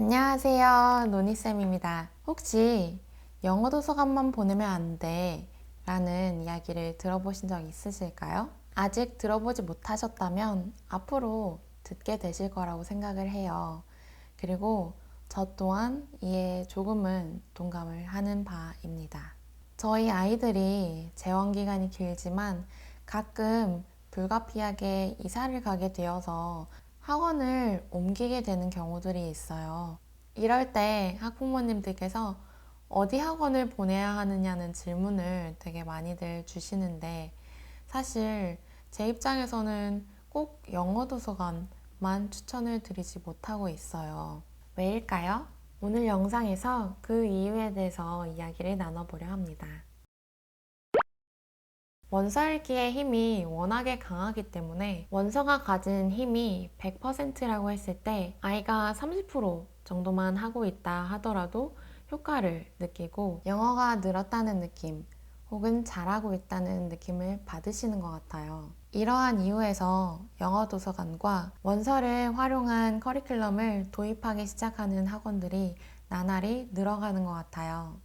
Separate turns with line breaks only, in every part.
안녕하세요. 노니쌤입니다. 혹시 영어 도서관만 보내면 안 돼 라는 이야기를 들어보신 적 있으실까요? 아직 들어보지 못하셨다면 앞으로 듣게 되실 거라고 생각을 해요. 그리고 저 또한 이에 조금은 동감을 하는 바입니다. 저희 아이들이 재원 기간이 길지만 가끔 불가피하게 이사를 가게 되어서 학원을 옮기게 되는 경우들이 있어요. 이럴 때 학부모님들께서 어디 학원을 보내야 하느냐는 질문을 되게 많이들 주시는데 사실 제 입장에서는 꼭 영어 도서관만 추천을 드리지 못하고 있어요. 왜일까요? 오늘 영상에서 그 이유에 대해서 이야기를 나눠보려 합니다. 원서 읽기의 힘이 워낙에 강하기 때문에 원서가 가진 힘이 100%라고 했을 때 아이가 30% 정도만 하고 있다 하더라도 효과를 느끼고 영어가 늘었다는 느낌 혹은 잘하고 있다는 느낌을 받으시는 것 같아요. 이러한 이유에서 영어 도서관과 원서를 활용한 커리큘럼을 도입하기 시작하는 학원들이 나날이 늘어가는 것 같아요.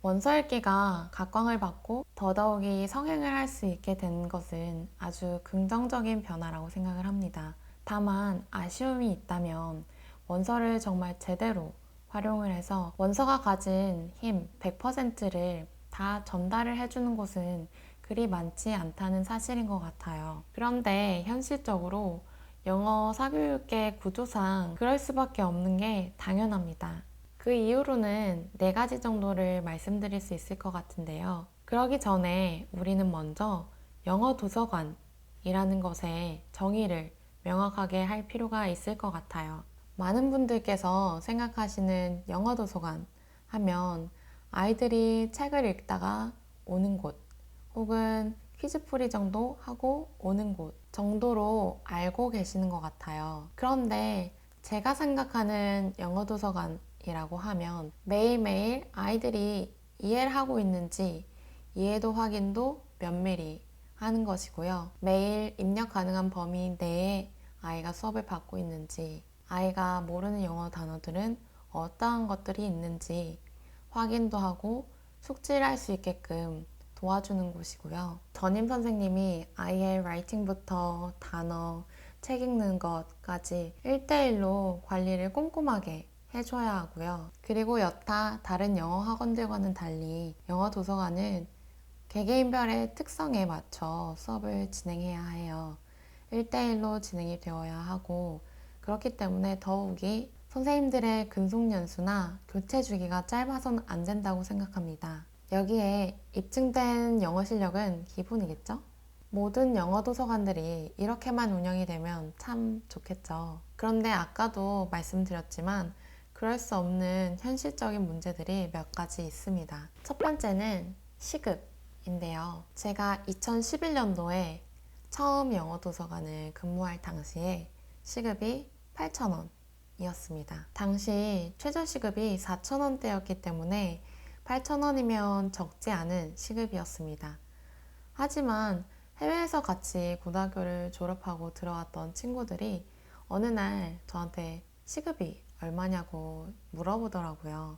원서 읽기가 각광을 받고 더더욱이 성행을 할 수 있게 된 것은 아주 긍정적인 변화라고 생각을 합니다. 다만 아쉬움이 있다면 원서를 정말 제대로 활용을 해서 원서가 가진 힘 100%를 다 전달을 해주는 곳은 그리 많지 않다는 사실인 것 같아요. 그런데 현실적으로 영어 사교육의 구조상 그럴 수밖에 없는 게 당연합니다. 그 이유로는 네 가지 정도를 말씀드릴 수 있을 것 같은데요. 그러기 전에 우리는 먼저 영어 도서관이라는 것의 정의를 명확하게 할 필요가 있을 것 같아요. 많은 분들께서 생각하시는 영어 도서관 하면 아이들이 책을 읽다가 오는 곳 혹은 퀴즈풀이 정도 하고 오는 곳 정도로 알고 계시는 것 같아요. 그런데 제가 생각하는 영어 도서관이라고 하면 매일매일 아이들이 이해를 하고 있는지 이해도 확인도 면밀히 하는 것이고요. 매일 입력 가능한 범위 내에 아이가 수업을 받고 있는지, 아이가 모르는 영어 단어들은 어떠한 것들이 있는지 확인도 하고 숙지를 할 수 있게끔 도와주는 곳이고요. 전임 선생님이 아이의 라이팅부터 단어, 책 읽는 것까지 1대1로 관리를 꼼꼼하게 해줘야 하고요. 그리고 여타 다른 영어 학원들과는 달리 영어 도서관은 개개인별의 특성에 맞춰 수업을 진행해야 해요. 1대1로 진행이 되어야 하고 그렇기 때문에 더욱이 선생님들의 근속 연수나 교체 주기가 짧아서는 안 된다고 생각합니다. 여기에 입증된 영어 실력은 기본이겠죠? 모든 영어 도서관들이 이렇게만 운영이 되면 참 좋겠죠. 그런데 아까도 말씀드렸지만 그럴 수 없는 현실적인 문제들이 몇 가지 있습니다. 첫 번째는 시급인데요. 제가 2011년도에 처음 영어 도서관을 근무할 당시에 시급이 8,000원이었습니다. 당시 최저 시급이 4,000원대였기 때문에 8,000원이면 적지 않은 시급이었습니다. 하지만 해외에서 같이 고등학교를 졸업하고 들어왔던 친구들이 어느 날 저한테 시급이 얼마냐고 물어보더라고요.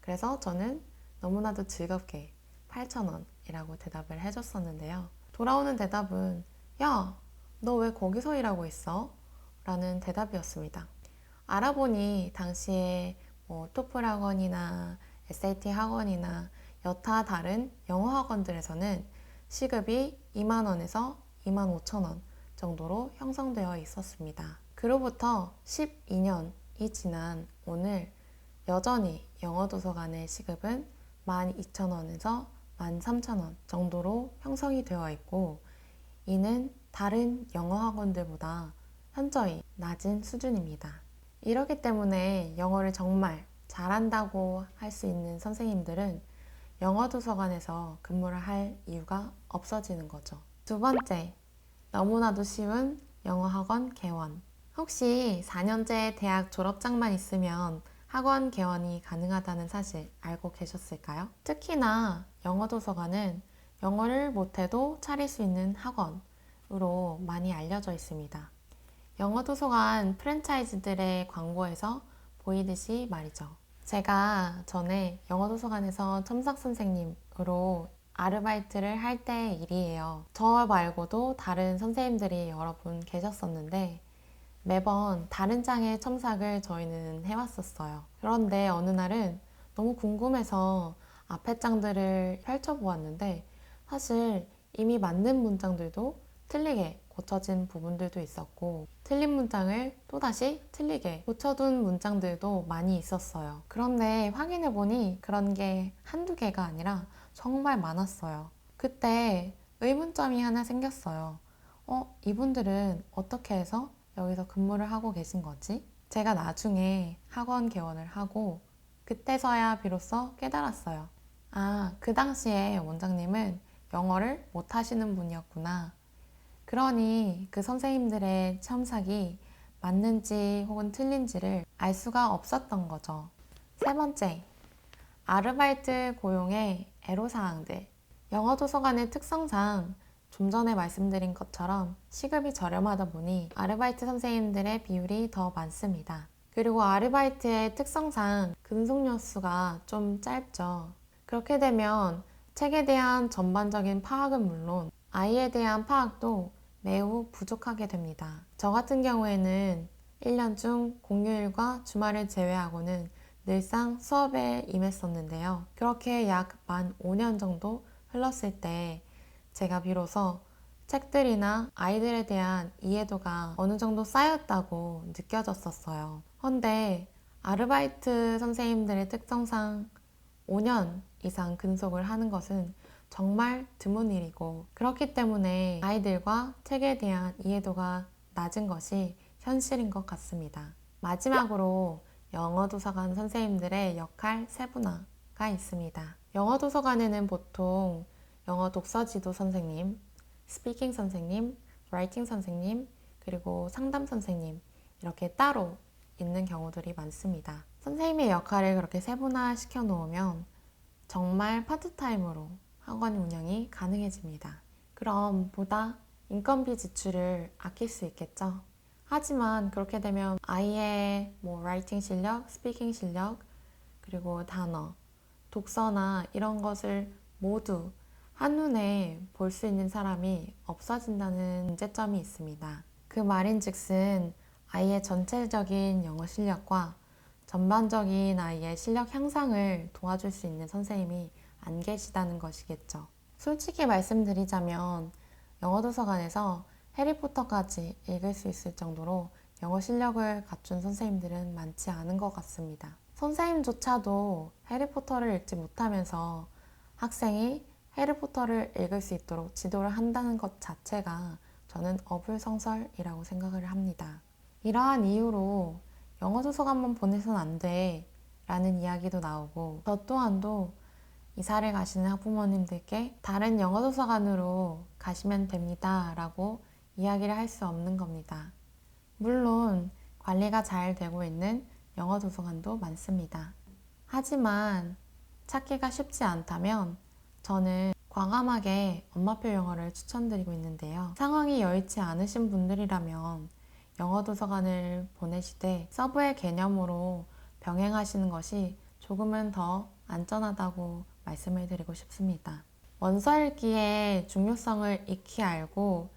그래서 저는 너무나도 즐겁게 8,000원이라고 대답을 해줬었는데요. 돌아오는 대답은 야, 너 왜 거기서 일하고 있어? 라는 대답이었습니다. 알아보니 당시에 토플 학원이나 SAT 학원이나 여타 다른 영어 학원들에서는 시급이 2만 원에서 2만 5천 원 정도로 형성되어 있었습니다. 그로부터 12년이 지난 오늘 여전히 영어 도서관의 시급은 12,000원에서 13,000원 정도로 형성이 되어 있고 이는 다른 영어 학원들보다 현저히 낮은 수준입니다. 이렇기 때문에 영어를 정말 잘한다고 할 수 있는 선생님들은 영어 도서관에서 근무를 할 이유가 없어지는 거죠. 두 번째, 너무나도 쉬운 영어 학원 개원. 혹시 4년제 대학 졸업장만 있으면 학원 개원이 가능하다는 사실 알고 계셨을까요? 특히나 영어 도서관은 영어를 못해도 차릴 수 있는 학원으로 많이 알려져 있습니다. 영어 도서관 프랜차이즈들의 광고에서 보이듯이 말이죠. 제가 전에 영어도서관에서 첨삭 선생님으로 아르바이트를 할 때 일이에요. 저 말고도 다른 선생님들이 여러 분 계셨었는데 매번 다른 장의 첨삭을 저희는 해왔었어요. 그런데 어느 날은 너무 궁금해서 앞에 장들을 펼쳐보았는데 사실 이미 맞는 문장들도 틀리게 고쳐진 부분들도 있었고 틀린 문장을 또다시 틀리게 고쳐둔 문장들도 많이 있었어요. 그런데 확인해보니 그런 게 한두 개가 아니라 정말 많았어요. 그때 의문점이 하나 생겼어요. 이분들은 어떻게 해서 여기서 근무를 하고 계신 거지? 제가 나중에 학원 개원을 하고 그때서야 비로소 깨달았어요. 아, 그 당시에 원장님은 영어를 못 하시는 분이었구나. 그러니 그 선생님들의 첨삭이 맞는지 혹은 틀린지를 알 수가 없었던 거죠. 세 번째, 아르바이트 고용의 애로사항들. 영어 도서관의 특성상 좀 전에 말씀드린 것처럼 시급이 저렴하다 보니 아르바이트 선생님들의 비율이 더 많습니다. 그리고 아르바이트의 특성상 근속연 수가 좀 짧죠. 그렇게 되면 책에 대한 전반적인 파악은 물론 아이에 대한 파악도 매우 부족하게 됩니다. 저 같은 경우에는 1년 중 공휴일과 주말을 제외하고는 늘상 수업에 임했었는데요. 그렇게 약 만 5년 정도 흘렀을 때 제가 비로소 책들이나 아이들에 대한 이해도가 어느 정도 쌓였다고 느껴졌었어요. 그런데 아르바이트 선생님들의 특성상 5년 이상 근속을 하는 것은 정말 드문 일이고 그렇기 때문에 아이들과 책에 대한 이해도가 낮은 것이 현실인 것 같습니다. 마지막으로 영어도서관 선생님들의 역할 세분화가 있습니다. 영어도서관에는 보통 영어 독서지도 선생님, 스피킹 선생님, 라이팅 선생님, 그리고 상담 선생님 이렇게 따로 있는 경우들이 많습니다. 선생님의 역할을 그렇게 세분화시켜 놓으면 정말 파트타임으로 학원 운영이 가능해집니다. 그럼 보다 인건비 지출을 아낄 수 있겠죠? 하지만 그렇게 되면 아이의 라이팅 실력, 스피킹 실력, 그리고 단어, 독서나 이런 것을 모두 한눈에 볼 수 있는 사람이 없어진다는 문제점이 있습니다. 그 말인즉슨 아이의 전체적인 영어 실력과 전반적인 아이의 실력 향상을 도와줄 수 있는 선생님이 안 계시다는 것이겠죠. 솔직히 말씀드리자면 영어 도서관에서 해리포터까지 읽을 수 있을 정도로 영어 실력을 갖춘 선생님들은 많지 않은 것 같습니다. 선생님조차도 해리포터를 읽지 못하면서 학생이 해리포터를 읽을 수 있도록 지도를 한다는 것 자체가 저는 어불성설이라고 생각을 합니다. 이러한 이유로 영어 도서관만 보내선 안 돼 라는 이야기도 나오고 저 또한도 이사를 가시는 학부모님들께 다른 영어 도서관으로 가시면 됩니다 라고 이야기를 할 수 없는 겁니다. 물론 관리가 잘 되고 있는 영어 도서관도 많습니다. 하지만 찾기가 쉽지 않다면 저는 과감하게 엄마표 영어를 추천드리고 있는데요. 상황이 여의치 않으신 분들이라면 영어 도서관을 보내시되 서브의 개념으로 병행하시는 것이 조금은 더 안전하다고 말씀을 드리고 싶습니다. 원서 읽기의 중요성을 익히 알고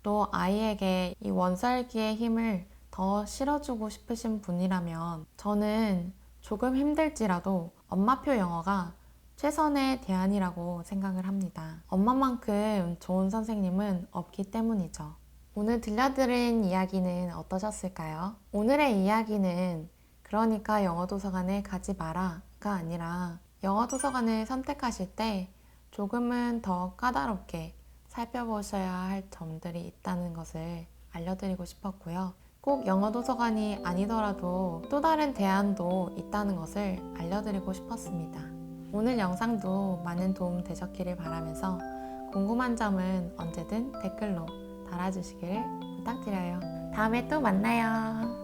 또 아이에게 이 원서 읽기의 힘을 더 실어주고 싶으신 분이라면 저는 조금 힘들지라도 엄마표 영어가 최선의 대안이라고 생각을 합니다. 엄마만큼 좋은 선생님은 없기 때문이죠. 오늘 들려드린 이야기는 어떠셨을까요? 오늘의 이야기는 그러니까 영어도서관에 가지 마라가 아니라 영어도서관을 선택하실 때 조금은 더 까다롭게 살펴보셔야 할 점들이 있다는 것을 알려드리고 싶었고요. 꼭 영어도서관이 아니더라도 또 다른 대안도 있다는 것을 알려드리고 싶었습니다. 오늘 영상도 많은 도움 되셨기를 바라면서 궁금한 점은 언제든 댓글로 달아주시길 부탁드려요. 다음에 또 만나요.